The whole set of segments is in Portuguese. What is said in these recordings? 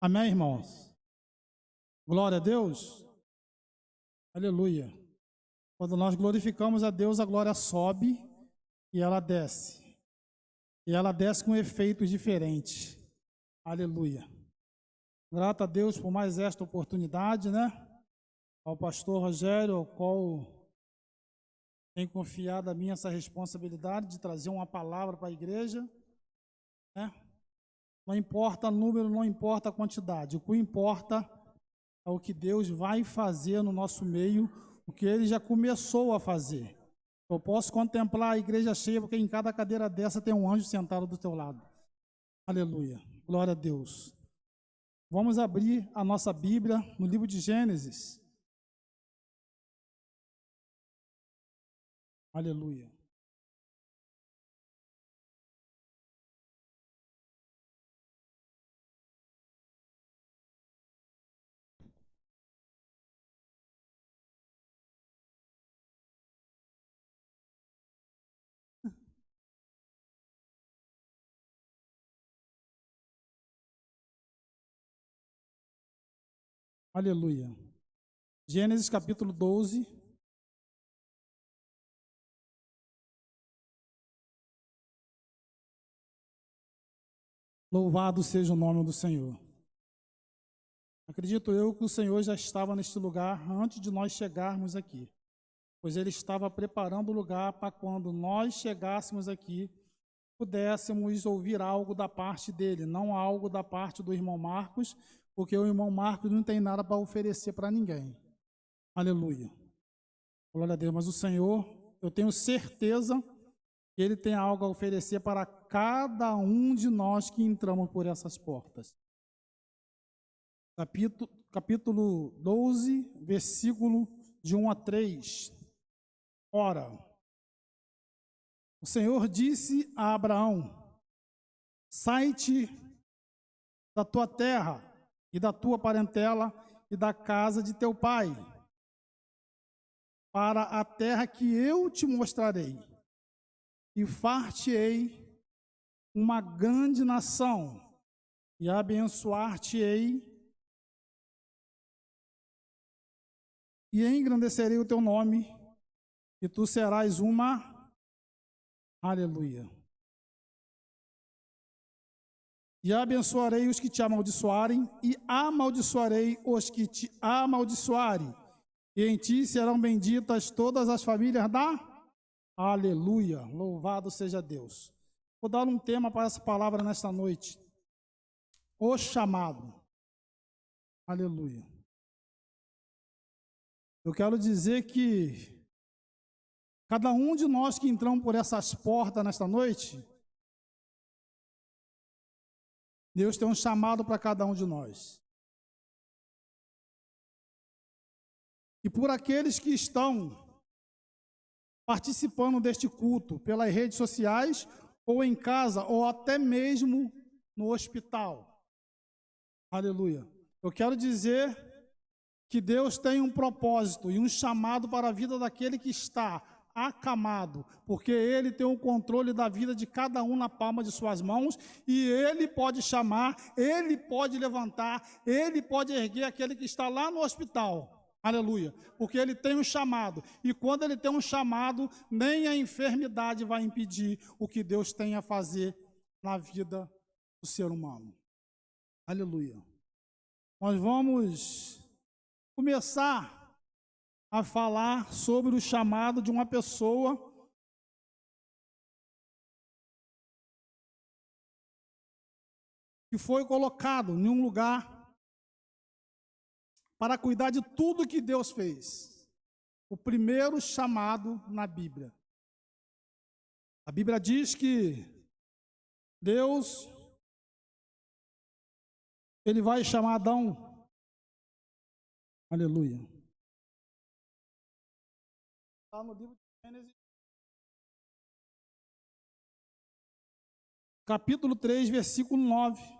Amém, irmãos? Glória a Deus. Aleluia. Quando nós glorificamos a Deus, a glória sobe e ela desce. E ela desce com efeitos diferentes. Aleluia. Grato a Deus por mais esta oportunidade, né? Ao pastor Rogério, ao qual tem confiado a mim essa responsabilidade de trazer uma palavra para a igreja, né? Não importa o número, não importa a quantidade. O que importa é o que Deus vai fazer no nosso meio, o que Ele já começou a fazer. Eu posso contemplar a igreja cheia, porque em cada cadeira dessa tem um anjo sentado do teu lado. Aleluia. Glória a Deus. Vamos abrir a nossa Bíblia no livro de Gênesis. Aleluia. Aleluia. Gênesis capítulo 12. Louvado seja o nome do Senhor. Acredito eu que o Senhor já estava neste lugar antes de nós chegarmos aqui, pois Ele estava preparando o lugar para quando nós chegássemos aqui, pudéssemos ouvir algo da parte dele, não algo da parte do irmão Marcos, porque o irmão Marcos não tem nada para oferecer para ninguém. Aleluia. Glória a Deus. Mas o Senhor, eu tenho certeza que Ele tem algo a oferecer para cada um de nós que entramos por essas portas. Capítulo 12, versículo de 1 a 3. Ora, o Senhor disse a Abraão: sai-te da tua terra e da tua parentela e da casa de teu pai, para a terra que eu te mostrarei, e far-te-ei uma grande nação, e abençoar-te-ei, e engrandecerei o teu nome, e tu serás uma... Aleluia. E abençoarei os que te amaldiçoarem, e amaldiçoarei os que te amaldiçoarem, e em ti serão benditas todas as famílias da... Aleluia. Louvado seja Deus. Vou dar um tema para essa palavra nesta noite. O chamado. Aleluia. Eu quero dizer que cada um de nós que entramos por essas portas nesta noite, Deus tem um chamado para cada um de nós. E por aqueles que estão participando deste culto pelas redes sociais, ou em casa, ou até mesmo no hospital. Aleluia. Eu quero dizer que Deus tem um propósito e um chamado para a vida daquele que está acamado, porque Ele tem o controle da vida de cada um na palma de suas mãos, e Ele pode chamar, Ele pode levantar, Ele pode erguer aquele que está lá no hospital. Aleluia, porque Ele tem um chamado, e quando Ele tem um chamado, nem a enfermidade vai impedir o que Deus tem a fazer na vida do ser humano. Aleluia. Nós vamos começar a falar sobre o chamado de uma pessoa que foi colocado em um lugar para cuidar de tudo que Deus fez. O primeiro chamado na Bíblia. A Bíblia diz que Deus, Ele vai chamar Adão. Aleluia. Está no livro de Gênesis, capítulo 3, versículo 9.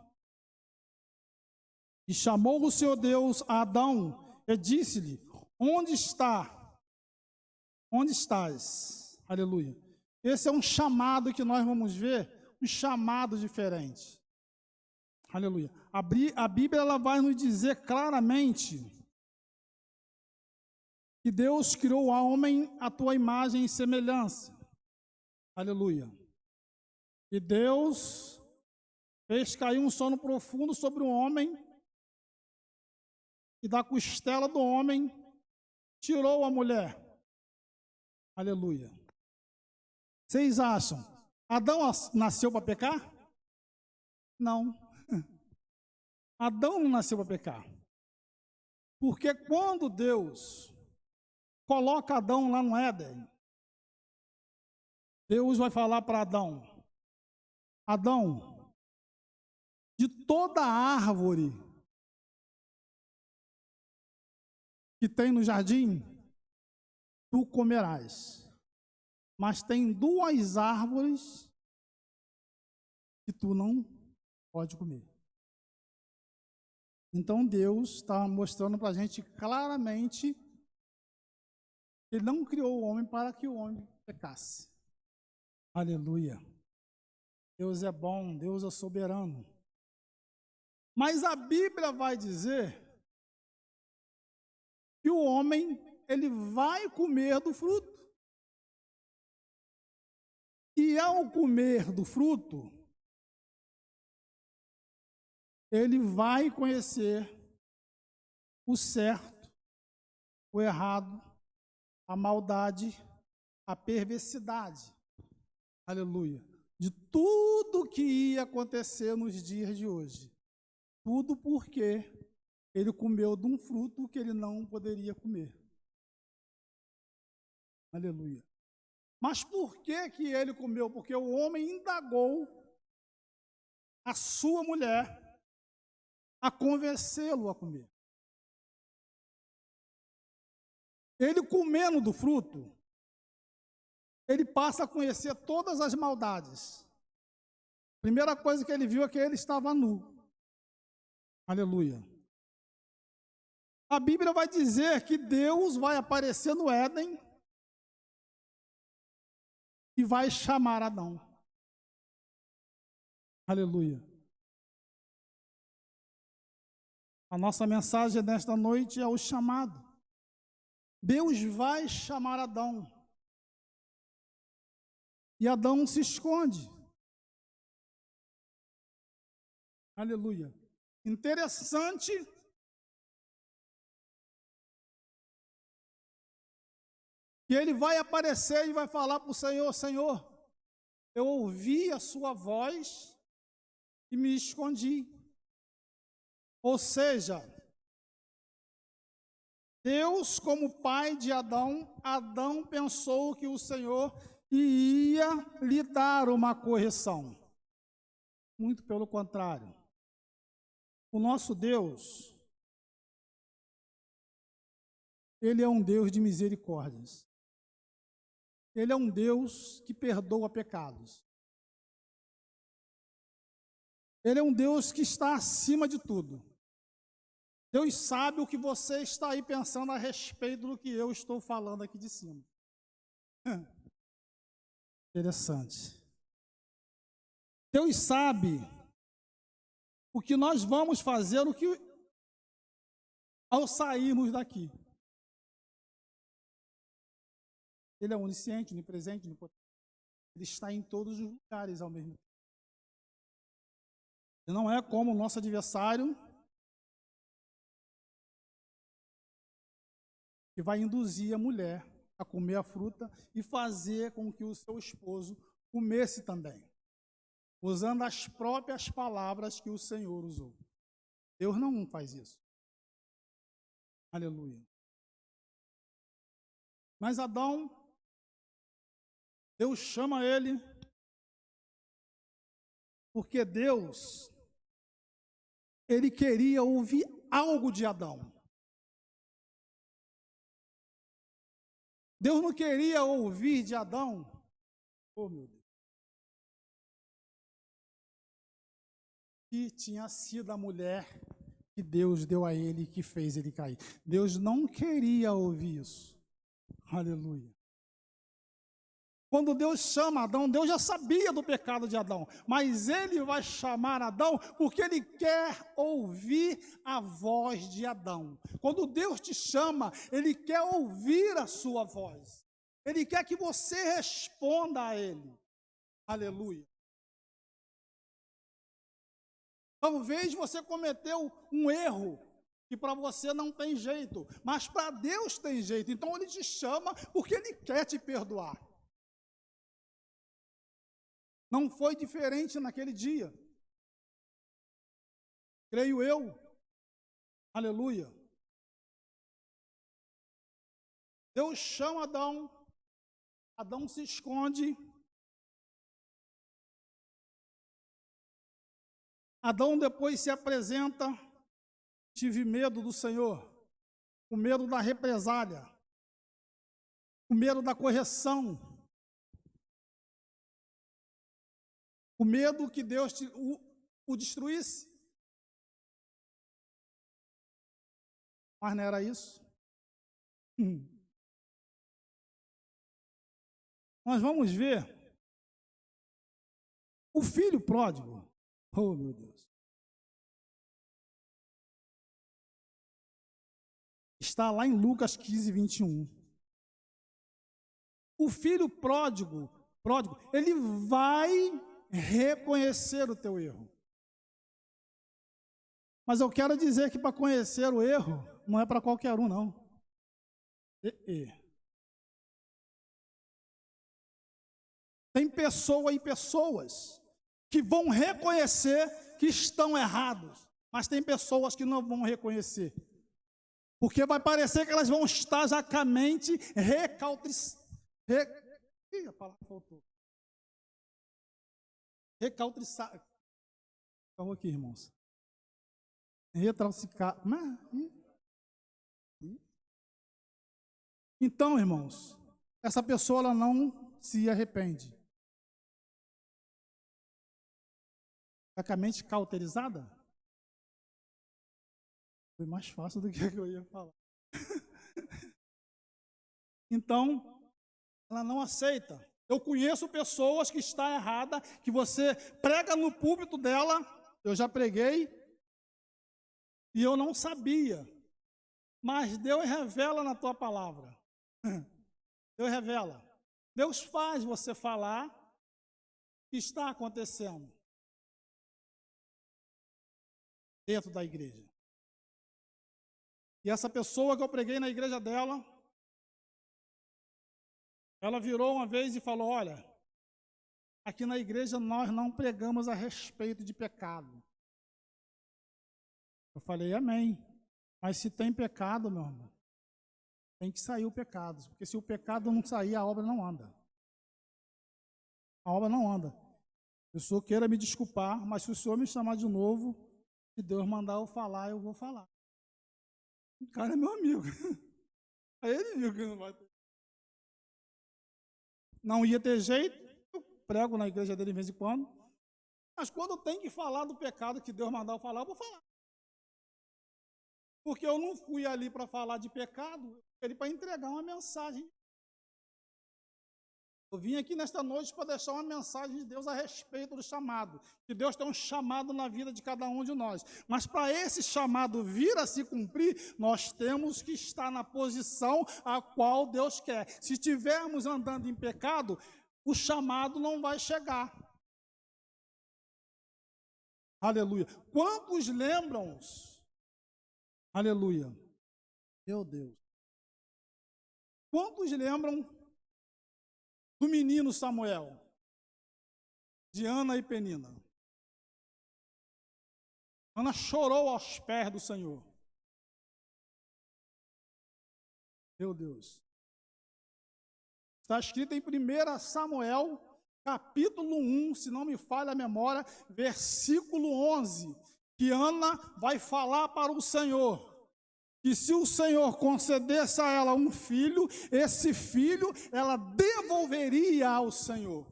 E chamou o Senhor Deus a Adão e disse-lhe: onde está? Onde estás? Aleluia. Esse é um chamado que nós vamos ver, um chamado diferente. Aleluia. A Bíblia ela vai nos dizer claramente que Deus criou o homem à tua imagem e semelhança. Aleluia. E Deus fez cair um sono profundo sobre o homem, e da costela do homem tirou a mulher. Aleluia. Vocês acham? Adão nasceu para pecar? Não. Adão não nasceu para pecar. Porque quando Deus coloca Adão lá no Éden, Deus vai falar para Adão: Adão, de toda árvore que tem no jardim, tu comerás. Mas tem duas árvores que tu não pode comer. Então Deus está mostrando para a gente claramente que Ele não criou o homem para que o homem pecasse. Aleluia. Deus é bom, Deus é soberano. Mas a Bíblia vai dizer que o homem, ele vai comer do fruto. E ao comer do fruto, ele vai conhecer o certo, o errado, a maldade, a perversidade. Aleluia. De tudo que ia acontecer nos dias de hoje. Tudo porque ele comeu de um fruto que ele não poderia comer. Aleluia. Mas por que que ele comeu? Porque o homem indagou a sua mulher a convencê-lo a comer. Ele comendo do fruto, ele passa a conhecer todas as maldades. Primeira coisa que ele viu é que ele estava nu. Aleluia. A Bíblia vai dizer que Deus vai aparecer no Éden e vai chamar Adão. Aleluia. A nossa mensagem nesta noite é o chamado. Deus vai chamar Adão. E Adão se esconde. Aleluia. Interessante que ele vai aparecer e vai falar para o Senhor: Senhor, eu ouvi a sua voz e me escondi. Ou seja, Deus, como pai de Adão, Adão pensou que o Senhor ia lhe dar uma correção. Muito pelo contrário. O nosso Deus, Ele é um Deus de misericórdias. Ele é um Deus que perdoa pecados. Ele é um Deus que está acima de tudo. Deus sabe o que você está aí pensando a respeito do que eu estou falando aqui de cima. Interessante. Deus sabe o que nós vamos fazer ao sairmos daqui. Ele é onisciente, onipresente, onipotente. Ele está em todos os lugares ao mesmo tempo. Ele não é como o nosso adversário, que vai induzir a mulher a comer a fruta e fazer com que o seu esposo comesse também, usando as próprias palavras que o Senhor usou. Deus não faz isso. Aleluia. Mas Adão, Deus chama ele, porque Deus, ele queria ouvir algo de Adão. Deus não queria ouvir de Adão, oh meu Deus, que tinha sido a mulher que Deus deu a ele e que fez ele cair. Deus não queria ouvir isso. Aleluia. Quando Deus chama Adão, Deus já sabia do pecado de Adão, mas ele vai chamar Adão porque ele quer ouvir a voz de Adão. Quando Deus te chama, ele quer ouvir a sua voz. Ele quer que você responda a ele. Aleluia. Talvez você cometeu um erro que para você não tem jeito, mas para Deus tem jeito. Então ele te chama porque ele quer te perdoar. Não foi diferente naquele dia. Creio eu. Aleluia. Deus chama Adão. Adão se esconde. Adão depois se apresenta. Tive medo do Senhor. O medo da represália. O medo da correção. O medo que Deus o destruísse. Mas não era isso. Nós vamos ver o filho pródigo. Oh, meu Deus. Está lá em Lucas 15, 21. O filho pródigo, ele vai reconhecer o teu erro. Mas eu quero dizer que para conhecer o erro, não é para qualquer um, não. Tem pessoa e pessoas que vão reconhecer que estão errados, mas tem pessoas que não vão reconhecer. Porque vai parecer que elas vão estar já com a mente a palavra faltou. Recalcitrada. Calma aqui, irmãos. Retraucicar. Então, irmãos, essa pessoa ela não se arrepende. Está com a mente cauterizada? Foi mais fácil do que eu ia falar. Então, ela não aceita. Eu conheço pessoas que estão erradas, que você prega no púlpito dela, eu já preguei, e eu não sabia. Mas Deus revela na tua palavra. Deus revela. Deus faz você falar o que está acontecendo dentro da igreja. E essa pessoa que eu preguei na igreja dela, ela virou uma vez e falou: olha, aqui na igreja nós não pregamos a respeito de pecado. Eu falei: amém. Mas se tem pecado, meu irmão, tem que sair o pecado. Porque se o pecado não sair, a obra não anda. A obra não anda. O senhor queira me desculpar, mas se o senhor me chamar de novo, se Deus mandar eu falar, eu vou falar. O cara é meu amigo. Aí ele viu que não vai ter. Não ia ter jeito, eu prego na igreja dele de vez em quando. Mas quando tem que falar do pecado que Deus mandar eu falar, eu vou falar. Porque eu não fui ali para falar de pecado, eu fui ali para entregar uma mensagem. Eu vim aqui nesta noite para deixar uma mensagem de Deus a respeito do chamado. Que Deus tem um chamado na vida de cada um de nós. Mas para esse chamado vir a se cumprir, nós temos que estar na posição a qual Deus quer. Se estivermos andando em pecado, o chamado não vai chegar. Aleluia. Quantos lembram-se? Aleluia. Meu Deus. Quantos lembram do menino Samuel, de Ana e Penina? Ana chorou aos pés do Senhor. Meu Deus. Está escrito em 1 Samuel, capítulo 1, se não me falha a memória, versículo 11, que Ana vai falar para o Senhor que se o Senhor concedesse a ela um filho, esse filho ela devolveria ao Senhor.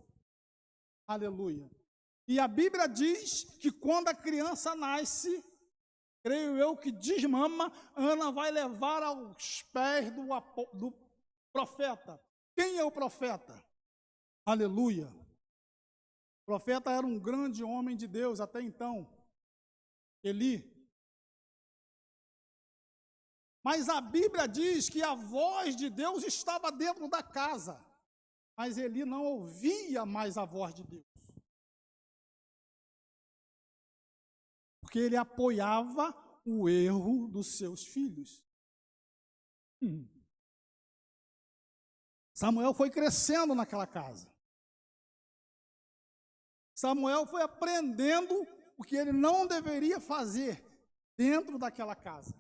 Aleluia. E a Bíblia diz que quando a criança nasce, creio eu que desmama, Ana vai levar aos pés do profeta. Quem é o profeta? Aleluia. O profeta era um grande homem de Deus até então, Eli. Mas a Bíblia diz que a voz de Deus estava dentro da casa, mas Eli não ouvia mais a voz de Deus, porque ele apoiava o erro dos seus filhos. Samuel foi crescendo naquela casa. Samuel foi aprendendo o que ele não deveria fazer dentro daquela casa.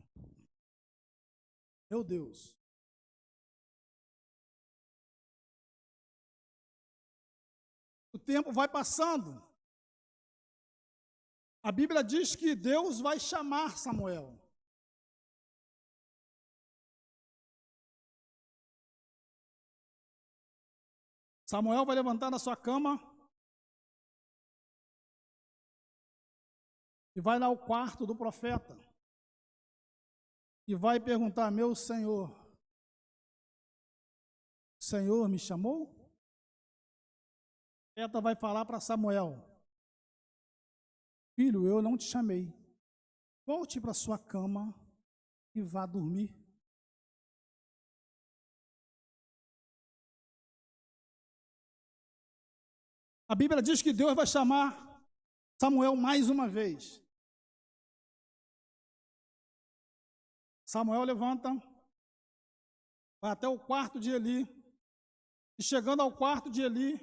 Meu Deus. O tempo vai passando. A Bíblia diz que Deus vai chamar Samuel. Samuel vai levantar da sua cama e vai lá ao quarto do profeta e vai perguntar: meu Senhor, o Senhor me chamou? O profeta vai falar para Samuel: filho, eu não te chamei. Volte para sua cama e vá dormir. A Bíblia diz que Deus vai chamar Samuel mais uma vez. Samuel levanta, vai até o quarto de Eli, e chegando ao quarto de Eli,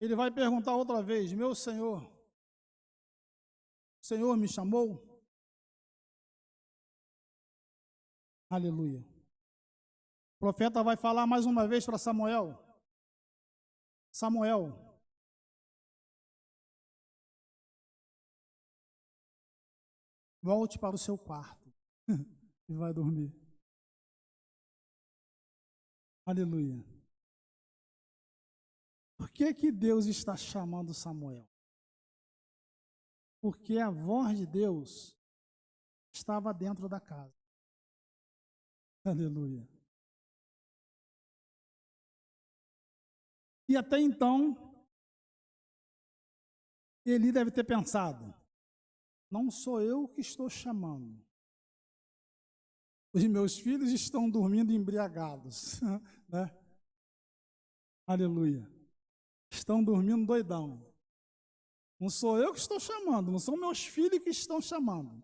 ele vai perguntar outra vez: meu Senhor, o Senhor me chamou? Aleluia. O profeta vai falar mais uma vez para Samuel: Samuel, volte para o seu quarto e vai dormir. Aleluia. Por que Deus está chamando Samuel? Porque a voz de Deus estava dentro da casa. Aleluia. E até então, Eli deve ter pensado: não sou eu que estou chamando. Os meus filhos estão dormindo embriagados, né? Aleluia. Estão dormindo doidão. Não sou eu que estou chamando, não são meus filhos que estão chamando.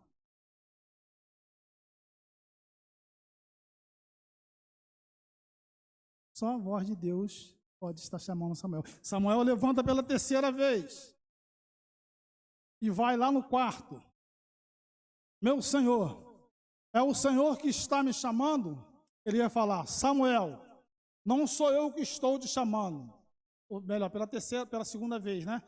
Só a voz de Deus pode estar chamando Samuel. Samuel levanta pela terceira vez e vai lá no quarto. Meu Senhor, é o Senhor que está me chamando? Ele ia falar: Samuel, não sou eu que estou te chamando. Ou melhor, pela segunda vez, né?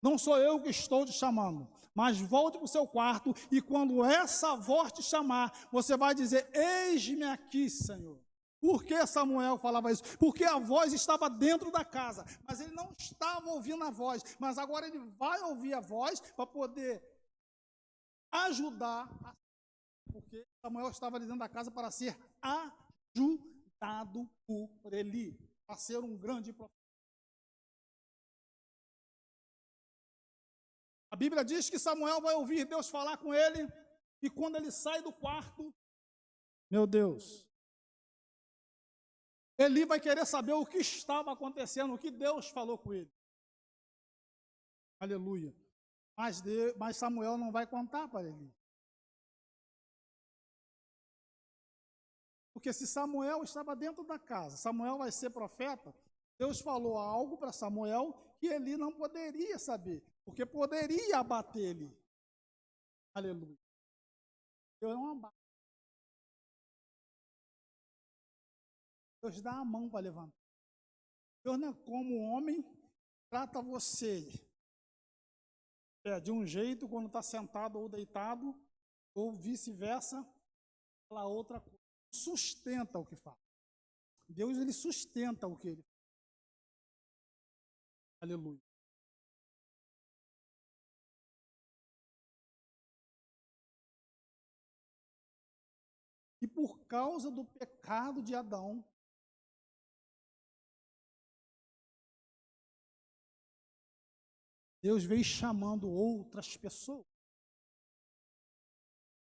Não sou eu que estou te chamando, mas volte para o seu quarto e quando essa voz te chamar, você vai dizer: eis-me aqui, Senhor. Por que Samuel falava isso? Porque a voz estava dentro da casa, mas ele não estava ouvindo a voz, mas agora ele vai ouvir a voz para poder ajudar, porque Samuel estava ali dentro da casa para ser ajudado por Eli, para ser um grande profeta. A Bíblia diz que Samuel vai ouvir Deus falar com ele, e quando ele sai do quarto, meu Deus, Eli vai querer saber o que estava acontecendo, o que Deus falou com ele. Aleluia. Mas Samuel não vai contar para Eli. Porque se Samuel estava dentro da casa, Samuel vai ser profeta, Deus falou algo para Samuel que Eli não poderia saber, porque poderia abater ele. Aleluia. Deus não abate. Deus dá a mão para levantar. Deus não é como um homem, trata você de um jeito quando está sentado ou deitado, ou vice-versa, pela outra coisa. Sustenta o que faz. Deus, ele sustenta o que ele faz. Aleluia. E por causa do pecado de Adão, Deus veio chamando outras pessoas.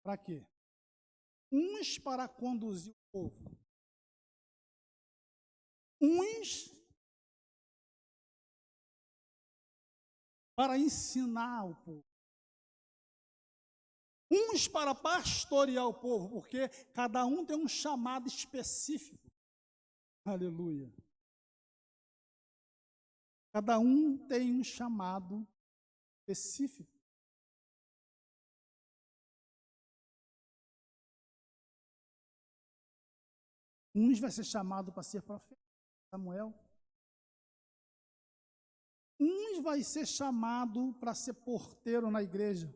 Para quê? Uns para conduzir o povo. Uns para ensinar o povo. Uns para pastorear o povo, porque cada um tem um chamado específico. Aleluia. Cada um tem um chamado específico. Uns vai ser chamado para ser profeta, Samuel. Uns vai ser chamado para ser porteiro na igreja.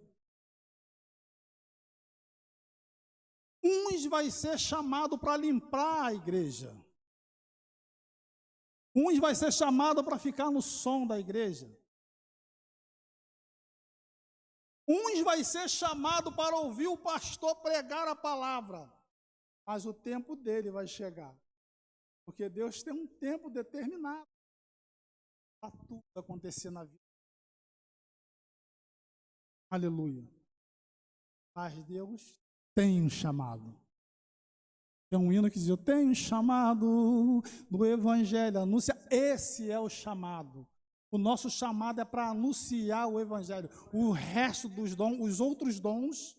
Uns vai ser chamado para limpar a igreja. Uns vai ser chamado para ficar no som da igreja. Uns vai ser chamado para ouvir o pastor pregar a palavra. Mas o tempo dele vai chegar. Porque Deus tem um tempo determinado para tudo acontecer na vida. Aleluia. Mas Deus tem um chamado. Tem um hino que diz: eu tenho um chamado do Evangelho, anuncia. Esse é o chamado. O nosso chamado é para anunciar o Evangelho. O resto dos dons, os outros dons,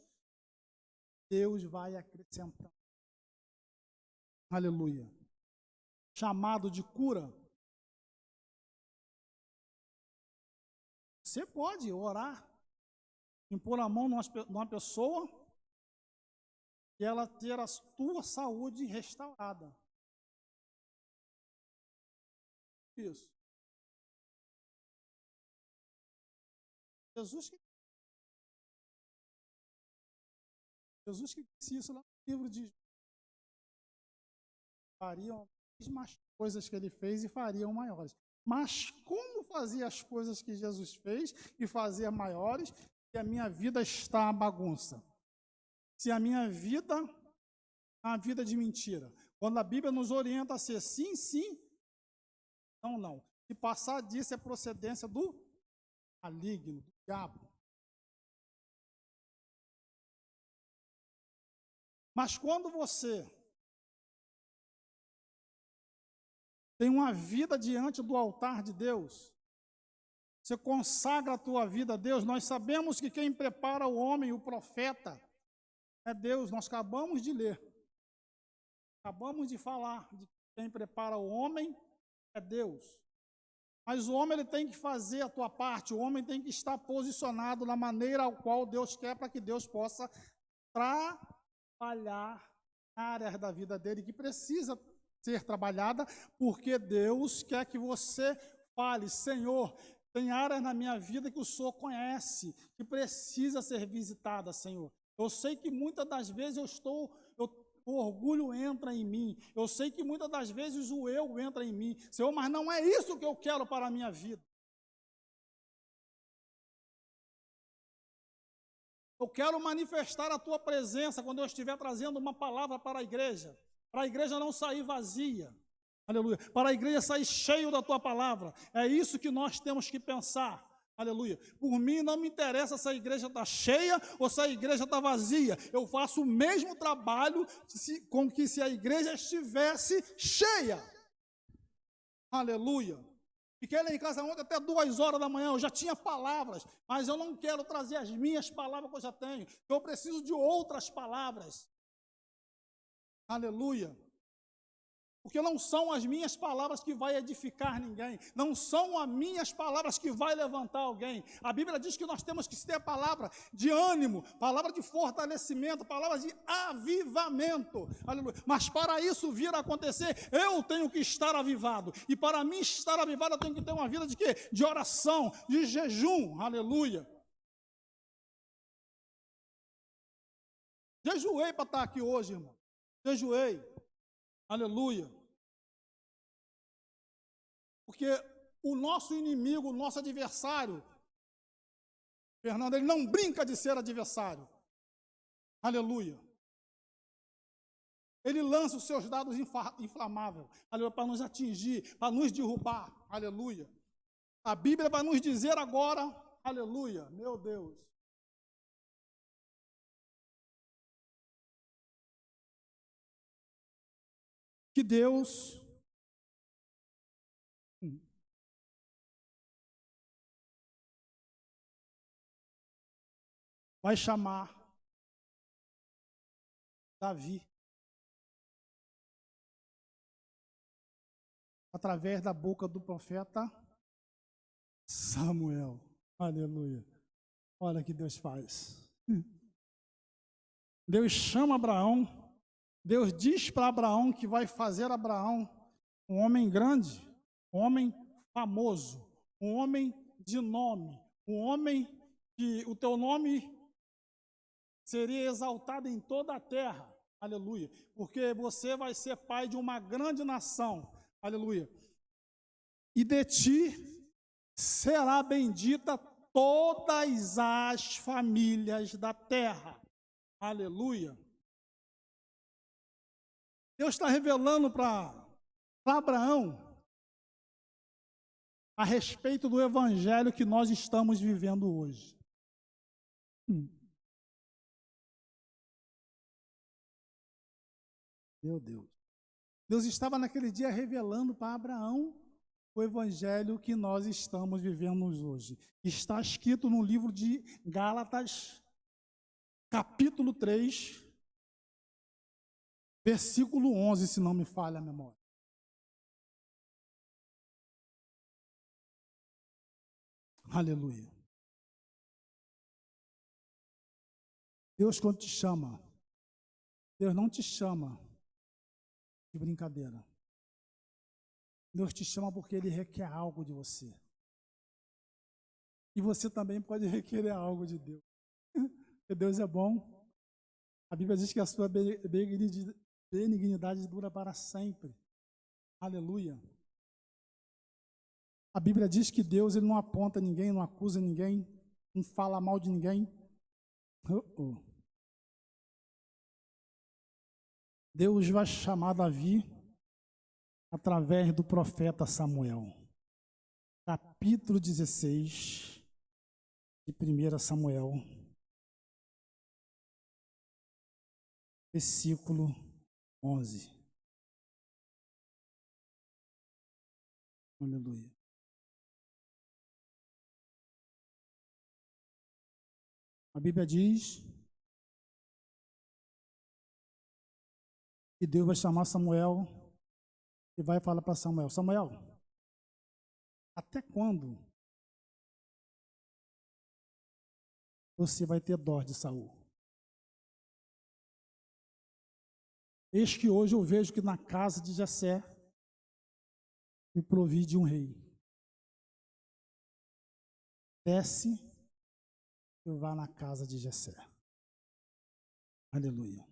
Deus vai acrescentar. Aleluia. Chamado de cura. Você pode orar, impor a mão numa pessoa e ela ter a tua saúde restaurada. Isso. Jesus que disse isso lá no livro de fariam as mesmas coisas que ele fez e fariam maiores. Mas como fazer as coisas que Jesus fez e fazer maiores, se a minha vida está uma bagunça? Se a minha vida é uma vida de mentira. Quando a Bíblia nos orienta a ser sim, sim, não, não. Se passar disso é procedência do maligno, do diabo. Mas quando você tem uma vida diante do altar de Deus, você consagra a tua vida a Deus. Nós sabemos que quem prepara o homem, o profeta, é Deus. Nós acabamos de ler, acabamos de falar de quem prepara o homem é Deus. Mas o homem ele tem que fazer a tua parte, o homem tem que estar posicionado na maneira ao qual Deus quer, para que Deus possa trabalhar áreas da vida dele que precisa ser trabalhada, porque Deus quer que você fale: Senhor, tem áreas na minha vida que o Senhor conhece, que precisa ser visitada, Senhor. Eu sei que muitas das vezes o orgulho entra em mim, eu sei que muitas das vezes o eu entra em mim, Senhor, mas não é isso que eu quero para a minha vida. Eu quero manifestar a tua presença quando eu estiver trazendo uma palavra para a igreja não sair vazia, aleluia, para a igreja sair cheio da tua palavra. É isso que nós temos que pensar, aleluia. Por mim não me interessa se a igreja está cheia ou se a igreja está vazia, eu faço o mesmo trabalho com que se a igreja estivesse cheia, aleluia. Fiquei lá em casa ontem até 2 horas da manhã, eu já tinha palavras, mas eu não quero trazer as minhas palavras que eu já tenho, eu preciso de outras palavras, aleluia. Porque não são as minhas palavras que vai edificar ninguém, não são as minhas palavras que vai levantar alguém. A Bíblia diz que nós temos que ter palavra de ânimo, palavra de fortalecimento, palavras de avivamento, aleluia. Mas para isso vir a acontecer, eu tenho que estar avivado, e para mim estar avivado eu tenho que ter uma vida de quê? De oração, de jejum, aleluia. Jejuei para estar aqui hoje, irmão, jejuei, aleluia. Porque o nosso inimigo, o nosso adversário, Fernando, ele não brinca de ser adversário. Aleluia. Ele lança os seus dados inflamáveis, aleluia, para nos atingir, para nos derrubar. Aleluia. A Bíblia vai nos dizer agora, Aleluia, meu Deus. Que Deus vai chamar Davi através da boca do profeta Samuel. Aleluia. Olha o que Deus faz. Deus chama Abraão. Deus diz para Abraão que vai fazer Abraão um homem grande, um homem famoso, um homem de nome, um homem que o teu nome seria exaltado em toda a terra. Aleluia. Porque você vai ser pai de uma grande nação. Aleluia. E de ti será bendita todas as famílias da terra. Aleluia. Deus está revelando para Abraão a respeito do evangelho que nós estamos vivendo hoje. Meu Deus. Deus estava naquele dia revelando para Abraão o evangelho que nós estamos vivendo hoje. Está escrito no livro de Gálatas, capítulo 3, versículo 11, se não me falha a memória. Aleluia. Deus, quando te chama, Deus não te chama de brincadeira. Deus te chama porque Ele requer algo de você. E você também pode requerer algo de Deus. Porque Deus é bom. A Bíblia diz que a sua benignidade dura para sempre. Aleluia. A Bíblia diz que Deus ele não aponta ninguém, não acusa ninguém, não fala mal de ninguém. Deus vai chamar Davi através do profeta Samuel. Capítulo 16 de 1 Samuel, versículo 11. Aleluia. A Bíblia diz que Deus vai chamar Samuel e vai falar para Samuel: Samuel, até quando você vai ter dó de Saul? Eis que hoje eu vejo que na casa de Jessé me provi de um rei. Desce e vá na casa de Jessé. Aleluia.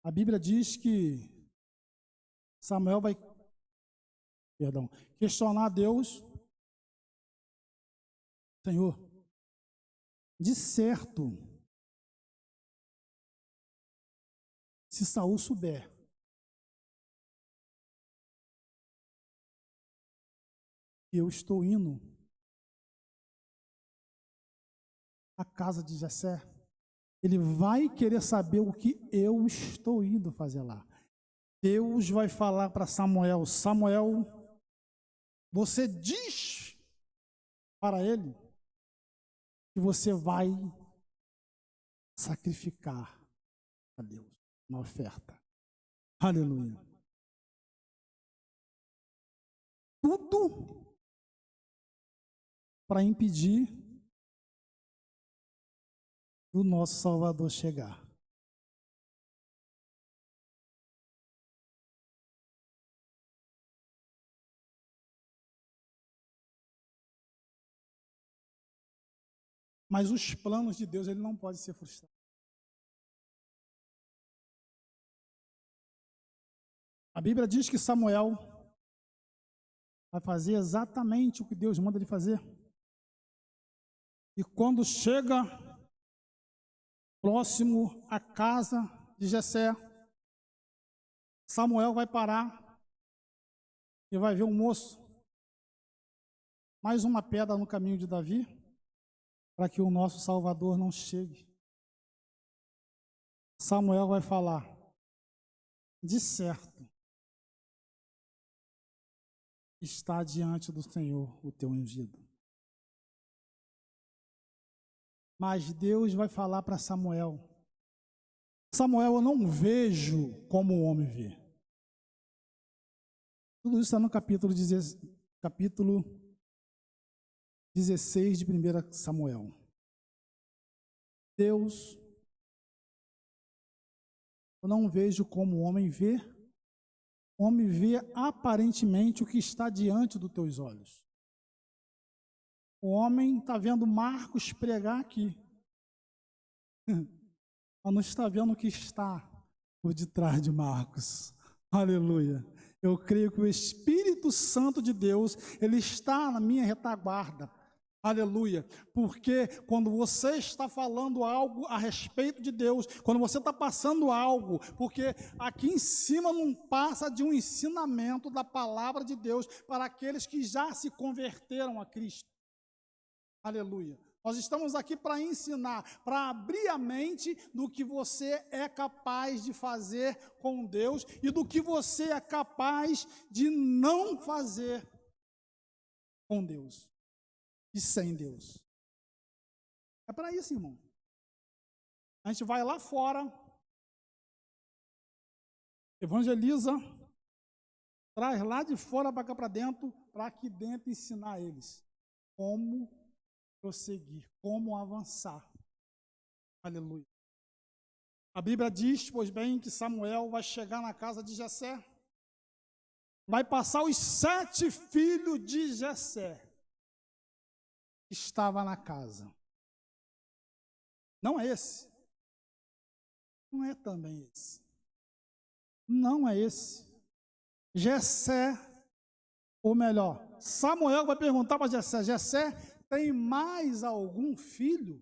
A Bíblia diz que Samuel vai, questionar a Deus: Senhor, de certo, se Saul souber que eu estou indo à casa de Jessé, ele vai querer saber o que eu estou indo fazer lá. Deus vai falar para Samuel: Samuel, você diz para ele que você vai sacrificar a Deus uma oferta. Aleluia. Tudo para impedir o nosso Salvador chegar. Mas os planos de Deus, ele não pode ser frustrado. A Bíblia diz que Samuel vai fazer exatamente o que Deus manda ele fazer. E quando chega próximo à casa de Jessé, Samuel vai parar e vai ver um moço mais uma pedra no caminho de Davi, para que o nosso Salvador não chegue. Samuel vai falar: de certo está diante do Senhor o teu ungido. Mas Deus vai falar para Samuel: Samuel, eu não vejo como o homem vê. Tudo isso está no capítulo 16 de 1 Samuel. Deus, eu não vejo como o homem vê. O homem vê aparentemente o que está diante dos teus olhos. O homem está vendo Marcos pregar aqui, mas não está vendo o que está por detrás de Marcos. Aleluia. Eu creio que o Espírito Santo de Deus, ele está na minha retaguarda. Aleluia, porque quando você está falando algo a respeito de Deus, quando você está passando algo, porque aqui em cima não passa de um ensinamento da palavra de Deus para aqueles que já se converteram a Cristo. Aleluia. Nós estamos aqui para ensinar, para abrir a mente do que você é capaz de fazer com Deus e do que você é capaz de não fazer com Deus e sem Deus. É para isso, irmão. A gente vai lá fora, evangeliza, traz lá de fora para cá para dentro, para aqui dentro ensinar eles como prosseguir, como avançar. Aleluia. A Bíblia diz, pois bem, que Samuel vai chegar na casa de Jessé, vai passar os 7 filhos de Jessé. Estava na casa. Não é esse. Não é também esse. Não é esse. Jessé, ou melhor, Samuel vai perguntar para Jessé: Jessé, tem mais algum filho?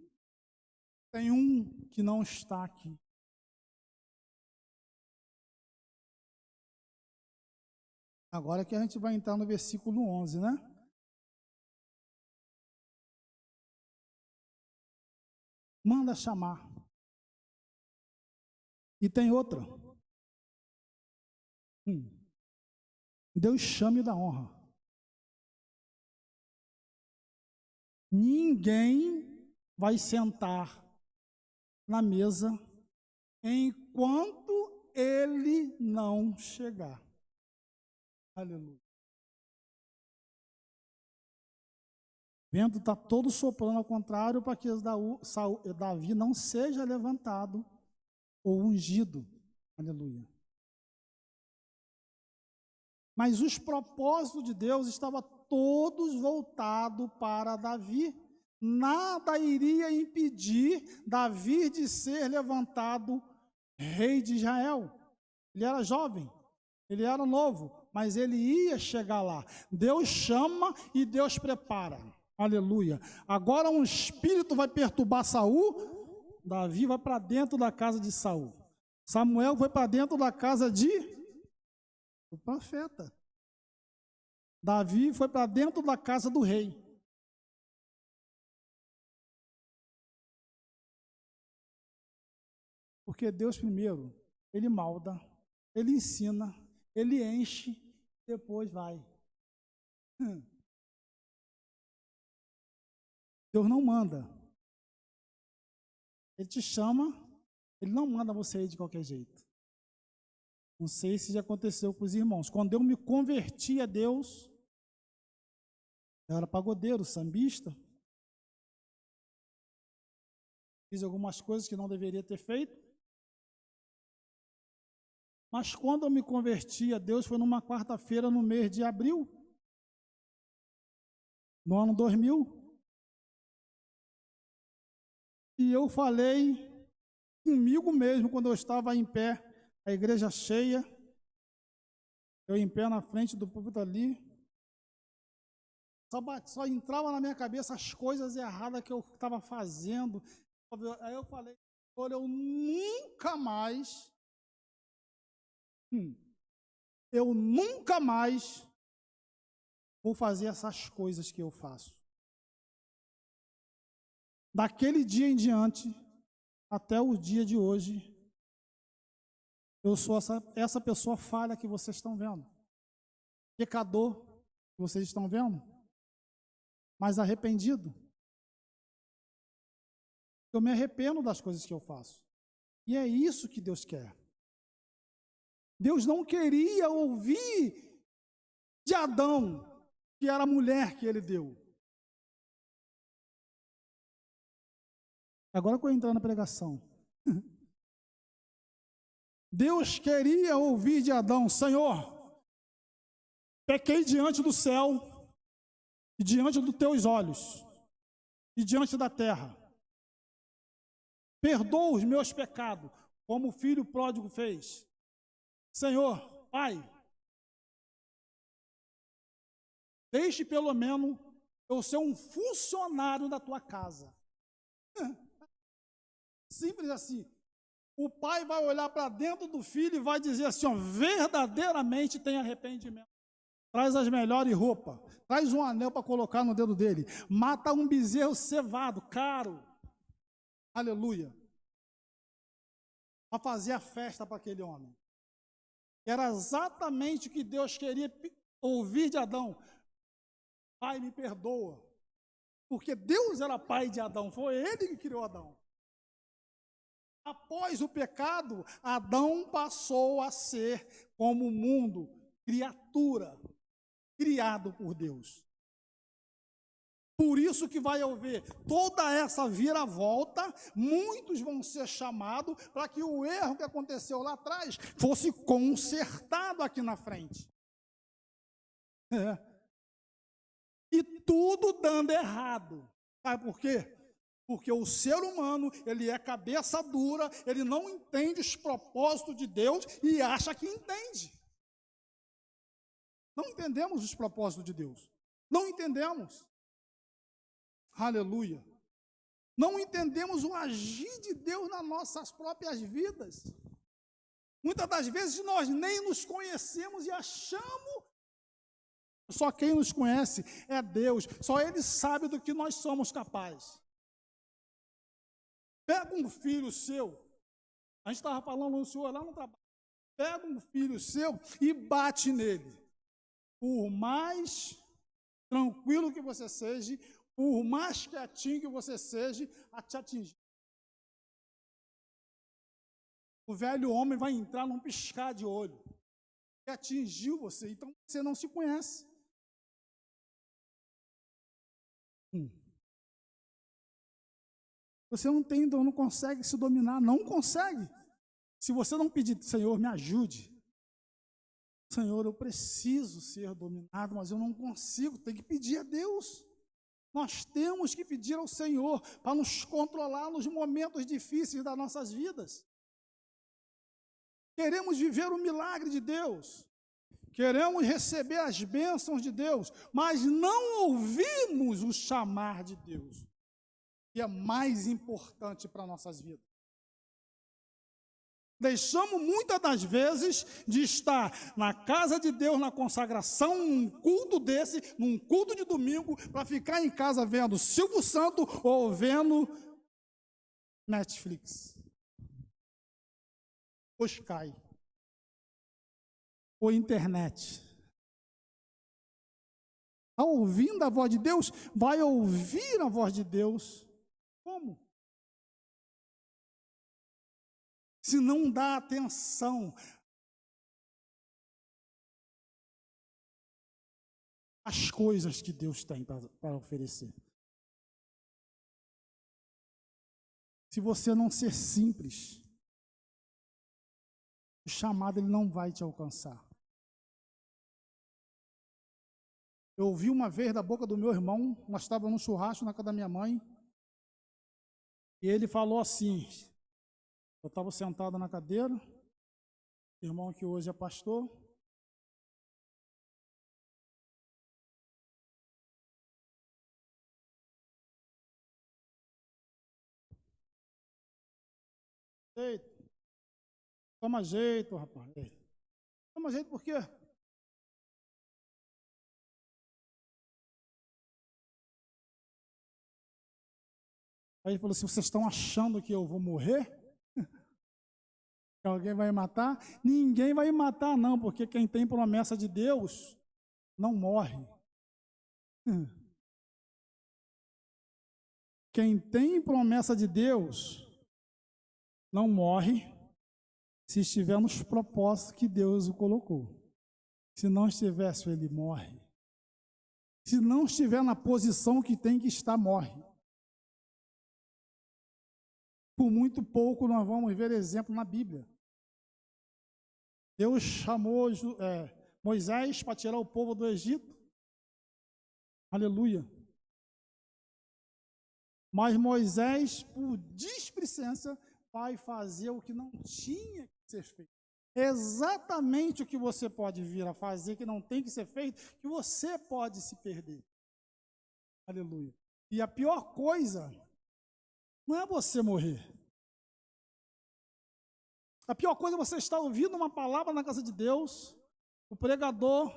Tem um que não está aqui. Agora que a gente vai entrar no versículo 11, né? Manda chamar. E tem outra. Deus chame da honra. Ninguém vai sentar na mesa enquanto ele não chegar. Aleluia. O vento está todo soprando ao contrário para que Davi não seja levantado ou ungido. Aleluia. Mas os propósitos de Deus estavam todos voltados para Davi. Nada iria impedir Davi de ser levantado rei de Israel. Ele era jovem, ele era novo, mas ele ia chegar lá. Deus chama e Deus prepara. Aleluia. Agora um espírito vai perturbar Saul. Davi vai para dentro da casa de Saul. Samuel foi para dentro da casa do profeta. Davi foi para dentro da casa do rei. Porque Deus primeiro, ele molda, ele ensina, ele enche, depois vai. Deus não manda. Ele te chama, ele não manda você ir de qualquer jeito. Não sei se já aconteceu com os irmãos. Quando eu me converti a Deus, eu era pagodeiro, sambista. Fiz algumas coisas que não deveria ter feito. Mas quando eu me converti a Deus, foi numa quarta-feira no mês de abril, no ano 2000. E eu falei comigo mesmo, quando eu estava em pé, a igreja cheia, eu em pé na frente do púlpito ali, só entrava na minha cabeça as coisas erradas que eu estava fazendo. Aí eu falei: Senhor, eu nunca mais vou fazer essas coisas que eu faço. Daquele dia em diante, até o dia de hoje, eu sou essa pessoa falha que vocês estão vendo. Pecador que vocês estão vendo. Mas arrependido. Eu me arrependo das coisas que eu faço. E é isso que Deus quer. Deus não queria ouvir de Adão, que era a mulher que ele deu. Agora que eu entrar na pregação. Deus queria ouvir de Adão: Senhor, pequei diante do céu e diante dos teus olhos e diante da terra. Perdoa os meus pecados, como o filho pródigo fez. Senhor, Pai, deixe pelo menos eu ser um funcionário da tua casa. Simples assim. O pai vai olhar para dentro do filho e vai dizer assim, ó, verdadeiramente tem arrependimento. Traz as melhores roupas, traz um anel para colocar no dedo dele, mata um bezerro cevado, caro, aleluia, para fazer a festa para aquele homem. Era exatamente o que Deus queria ouvir de Adão. Pai, me perdoa, porque Deus era pai de Adão, foi ele que criou Adão. Após o pecado, Adão passou a ser como o mundo, criatura, criado por Deus. Por isso que vai haver toda essa viravolta, muitos vão ser chamados para que o erro que aconteceu lá atrás fosse consertado aqui na frente. E tudo dando errado. Sabe por quê? Porque o ser humano, ele é cabeça dura, ele não entende os propósitos de Deus e acha que entende. Não entendemos os propósitos de Deus. Não entendemos. Aleluia. Não entendemos o agir de Deus nas nossas próprias vidas. Muitas das vezes nós nem nos conhecemos e achamos. Só quem nos conhece é Deus. Só Ele sabe do que nós somos capazes. Pega um filho seu, a gente estava falando no senhor lá no trabalho, pega um filho seu e bate nele. Por mais tranquilo que você seja, por mais quietinho que você seja, a te atingir. O velho homem vai entrar num piscar de olho. E atingiu você, então você não se conhece. Você não consegue se dominar, não consegue. Se você não pedir, Senhor, me ajude. Senhor, eu preciso ser dominado, mas eu não consigo, tem que pedir a Deus. Nós temos que pedir ao Senhor para nos controlar nos momentos difíceis das nossas vidas. Queremos viver o milagre de Deus. Queremos receber as bênçãos de Deus, mas não ouvimos o chamar de Deus, que é mais importante para nossas vidas. Deixamos muitas das vezes de estar na casa de Deus, na consagração, num culto desse, num culto de domingo, para ficar em casa vendo Silvio Santos ou vendo Netflix, ou Sky, ou internet. Está ouvindo a voz de Deus? Vai ouvir a voz de Deus. Como? Se não dá atenção às coisas que Deus tem para oferecer. Se você não ser simples, o chamado ele não vai te alcançar. Eu ouvi uma vez da boca do meu irmão, nós estávamos num churrasco na casa da minha mãe, e ele falou assim, eu estava sentado na cadeira, irmão que hoje é pastor, ei, toma jeito, rapaz, ei. Toma jeito por quê? Aí ele falou assim: vocês estão achando que eu vou morrer? Que alguém vai me matar? Ninguém vai me matar, não, porque quem tem promessa de Deus não morre. Quem tem promessa de Deus não morre se estiver nos propósitos que Deus o colocou. Se não estivesse, ele morre. Se não estiver na posição que tem que estar, morre. Por muito pouco nós vamos ver exemplo na Bíblia. Deus chamou Moisés para tirar o povo do Egito. Aleluia. Mas Moisés, por displicência, vai fazer o que não tinha que ser feito. Exatamente o que você pode vir a fazer, que não tem que ser feito, que você pode se perder. Aleluia. E a pior coisa não é você morrer. A pior coisa é você estar ouvindo uma palavra na casa de Deus, o pregador,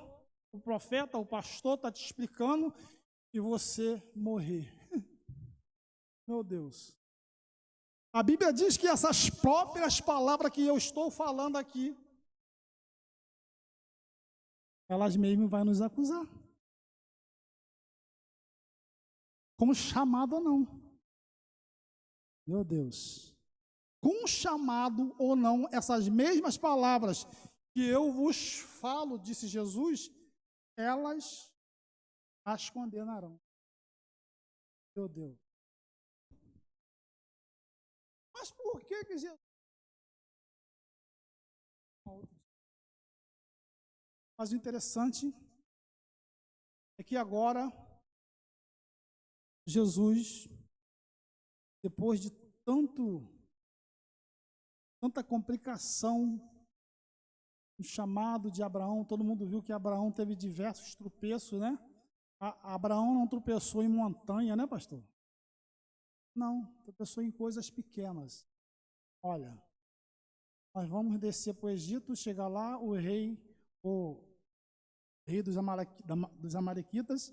o profeta, o pastor está te explicando e você morrer. Meu Deus. A Bíblia diz que essas próprias palavras que eu estou falando aqui, elas mesmo vão nos acusar. Como chamado ou não. Meu Deus. Com chamado ou não, essas mesmas palavras que eu vos falo, disse Jesus, elas as condenarão. Meu Deus. Mas por que Jesus... Mas o interessante é que agora Jesus, depois de tanta complicação, o chamado de Abraão, todo mundo viu que Abraão teve diversos tropeços, né? Abraão não tropeçou em montanha, né, pastor? Não, tropeçou em coisas pequenas. Olha, nós vamos descer para o Egito, chegar lá, o rei dos Amalequitas,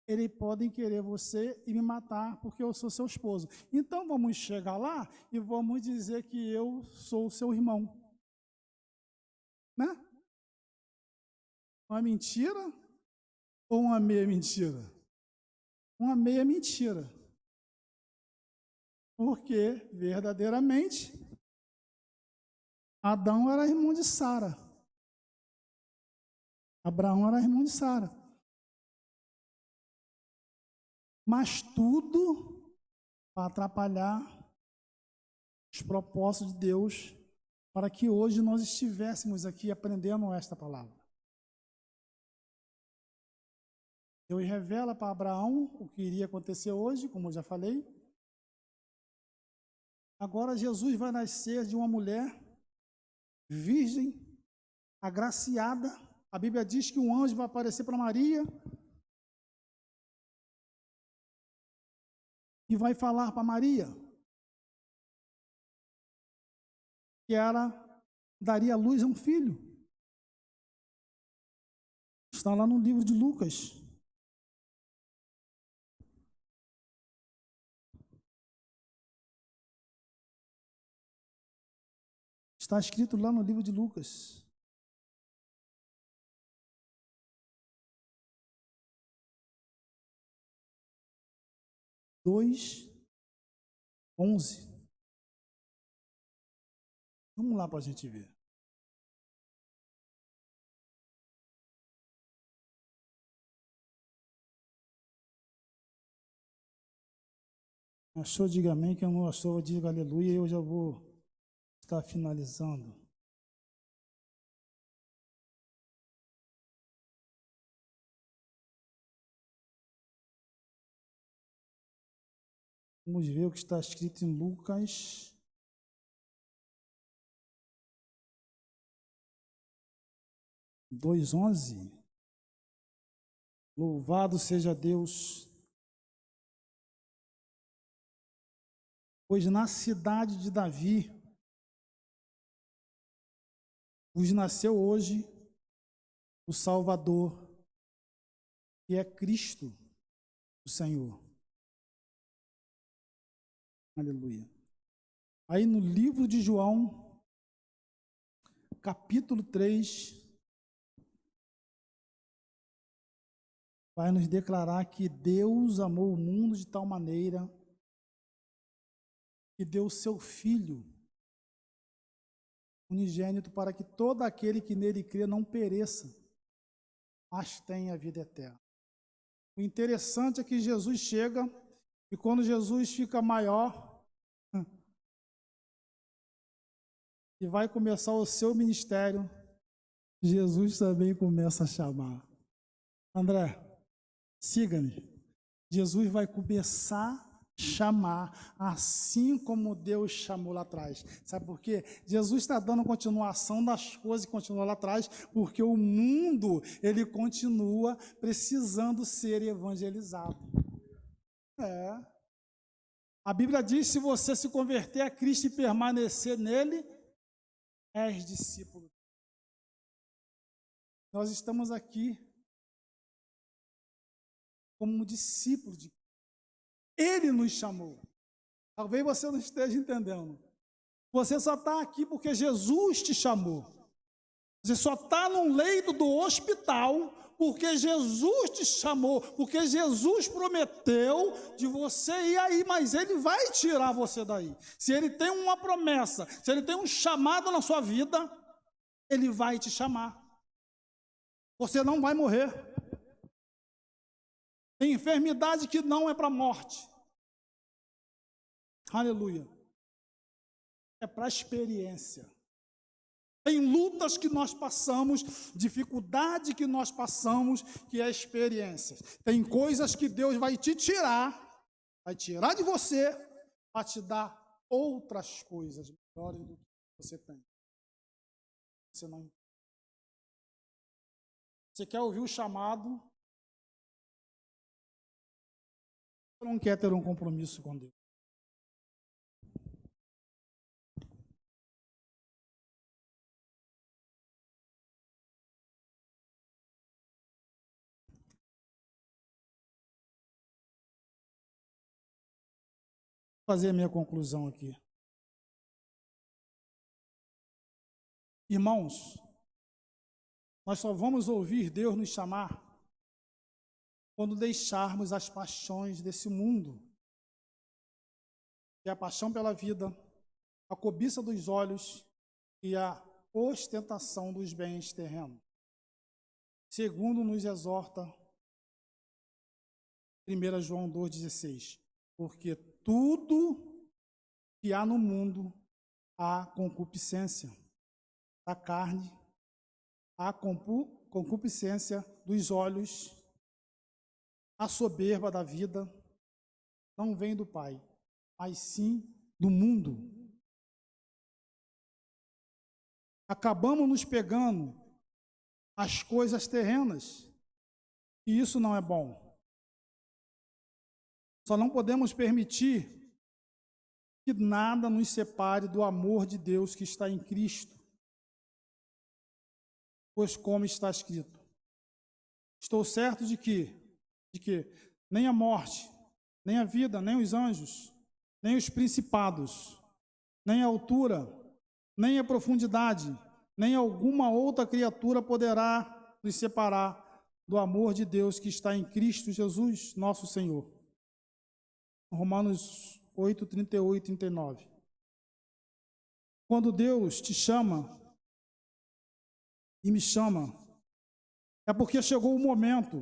eles podem querer você e me matar porque eu sou seu esposo. Então vamos chegar lá e vamos dizer que eu sou seu irmão. Né? Uma mentira ou uma meia mentira? Uma meia mentira. Porque, verdadeiramente, Adão era irmão de Sara. Abraão era irmão de Sara. Mas tudo para atrapalhar os propósitos de Deus para que hoje nós estivéssemos aqui aprendendo esta palavra. Deus revela para Abraão o que iria acontecer hoje, como eu já falei. Agora Jesus vai nascer de uma mulher virgem, agraciada. A Bíblia diz que um anjo vai aparecer para Maria e vai falar para Maria que ela daria luz a um filho. Está lá no livro de Lucas. Está escrito lá no livro de Lucas. Dois, 11. Vamos lá para a gente ver. Achou, diga amém, que eu não achou, diga aleluia, e eu já vou estar finalizando. Vamos ver o que está escrito em Lucas 2:11. Louvado seja Deus, pois na cidade de Davi vos nasceu hoje o Salvador, que é Cristo, o Senhor. Aleluia. Aí no livro de João, capítulo 3, vai nos declarar que Deus amou o mundo de tal maneira que deu o seu Filho unigênito para que todo aquele que nele crê não pereça, mas tenha a vida eterna. O interessante é que Jesus chega e quando Jesus fica maior e vai começar o seu ministério, Jesus também começa a chamar. André, siga-me. Jesus vai começar a chamar, assim como Deus chamou lá atrás. Sabe por quê? Jesus está dando continuação das coisas que continuam lá atrás, porque o mundo, ele continua precisando ser evangelizado. A Bíblia diz, se você se converter a Cristo e permanecer nele, és discípulo. Nós estamos aqui como discípulo de Cristo. Ele nos chamou. Talvez você não esteja entendendo. Você só está aqui porque Jesus te chamou. Você só está num leito do hospital porque Jesus te chamou, porque Jesus prometeu de você ir aí, mas Ele vai tirar você daí. Se Ele tem uma promessa, se Ele tem um chamado na sua vida, Ele vai te chamar. Você não vai morrer. Tem enfermidade que não é para a morte. Aleluia. É para a experiência. Tem lutas que nós passamos, dificuldade que nós passamos, que é experiência. Tem coisas que Deus vai te tirar, vai tirar de você, para te dar outras coisas melhores do que você tem. Você quer ouvir o chamado? Você não quer ter um compromisso com Deus. Vou fazer a minha conclusão aqui. Irmãos, nós só vamos ouvir Deus nos chamar quando deixarmos as paixões desse mundo, que é a paixão pela vida, a cobiça dos olhos e a ostentação dos bens terrenos. Segundo nos exorta 1 João 2,16, porque tudo que há no mundo há concupiscência da carne, há concupiscência dos olhos, a soberba da vida, não vem do Pai, mas sim do mundo. Acabamos nos pegando as coisas terrenas, e isso não é bom. Só não podemos permitir que nada nos separe do amor de Deus que está em Cristo. Pois como está escrito, estou certo de que nem a morte, nem a vida, nem os anjos, nem os principados, nem a altura, nem a profundidade, nem alguma outra criatura poderá nos separar do amor de Deus que está em Cristo Jesus, nosso Senhor. Romanos 8, 38 e 39. Quando Deus te chama e me chama, é porque chegou o momento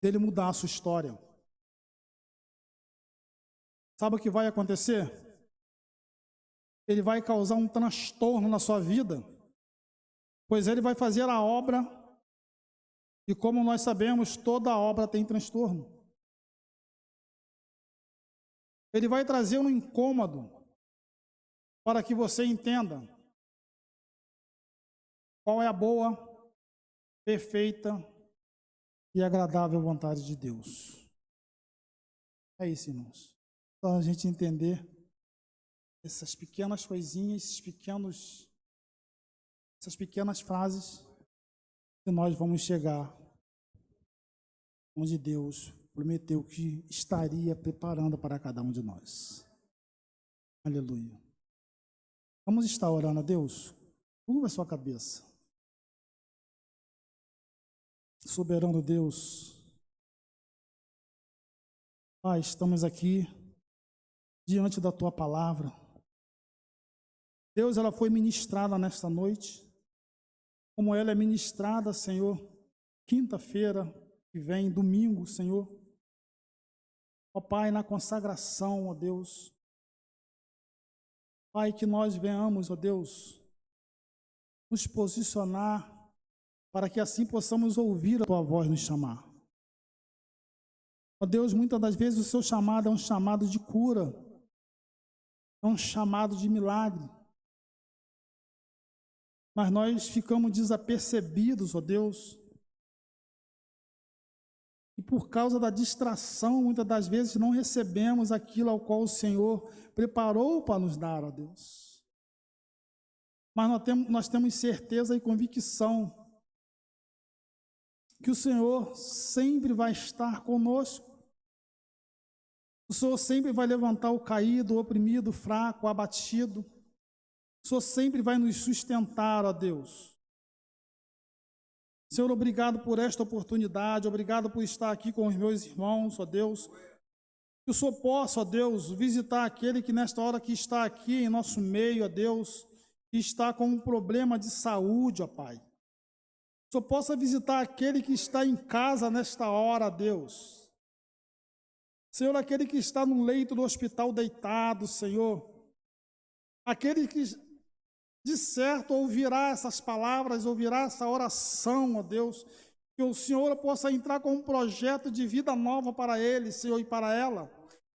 dele mudar a sua história. Sabe o que vai acontecer? Ele vai causar um transtorno na sua vida, pois ele vai fazer a obra, e como nós sabemos, toda obra tem transtorno. Ele vai trazer um incômodo para que você entenda qual é a boa, perfeita e agradável vontade de Deus. É isso, irmãos. Então a gente entender essas pequenas coisinhas, essas pequenas frases, que nós vamos chegar onde Deus prometeu que estaria preparando para cada um de nós. Aleluia. Vamos estar orando a Deus? Curva a sua cabeça. Soberano Deus, Pai, estamos aqui diante da Tua palavra. Deus, ela foi ministrada nesta noite, como ela é ministrada, Senhor, quinta-feira que vem, domingo, Senhor. Ó Pai, na consagração, ó Deus. Pai, que nós venhamos, ó Deus, nos posicionar para que assim possamos ouvir a Tua voz nos chamar. Ó Deus, muitas das vezes o Seu chamado é um chamado de cura, é um chamado de milagre. Mas nós ficamos desapercebidos, ó Deus. E por causa da distração, muitas das vezes não recebemos aquilo ao qual o Senhor preparou para nos dar, ó Deus. Mas nós temos certeza e convicção que o Senhor sempre vai estar conosco. O Senhor sempre vai levantar o caído, o oprimido, o fraco, o abatido. O Senhor sempre vai nos sustentar, ó Deus. Senhor, obrigado por esta oportunidade, obrigado por estar aqui com os meus irmãos, ó Deus. Que o Senhor possa, ó Deus, visitar aquele que nesta hora que está aqui em nosso meio, ó Deus, que está com um problema de saúde, ó Pai. Que o Senhor possa visitar aquele que está em casa nesta hora, ó Deus. Senhor, aquele que está no leito do hospital deitado, Senhor. Aquele que de certo ouvirá essas palavras, ouvirá essa oração, ó Deus, que o Senhor possa entrar com um projeto de vida nova para ele, Senhor, e para ela.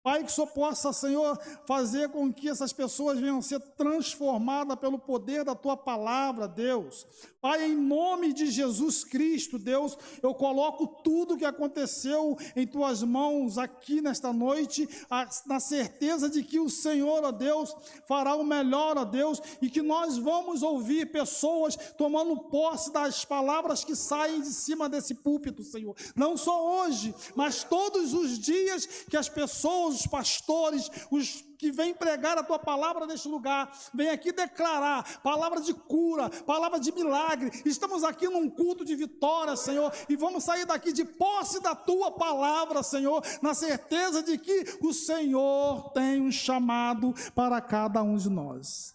Pai, que o Senhor possa, Senhor, fazer com que essas pessoas venham ser transformadas pelo poder da Tua palavra, Deus. Pai, em nome de Jesus Cristo, Deus, eu coloco tudo que aconteceu em Tuas mãos aqui nesta noite, na certeza de que o Senhor, ó Deus, fará o melhor, ó Deus, e que nós vamos ouvir pessoas tomando posse das palavras que saem de cima desse púlpito, Senhor. Não só hoje, mas todos os dias que as pessoas, os pastores, os que vêm pregar a Tua palavra neste lugar, vêm aqui declarar palavra de cura, palavra de milagre. Estamos aqui num culto de vitória, Senhor, e vamos sair daqui de posse da Tua palavra, Senhor, na certeza de que o Senhor tem um chamado para cada um de nós.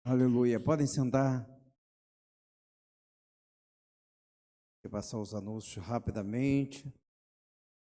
Aleluia. Podem sentar. Vou passar os anúncios rapidamente.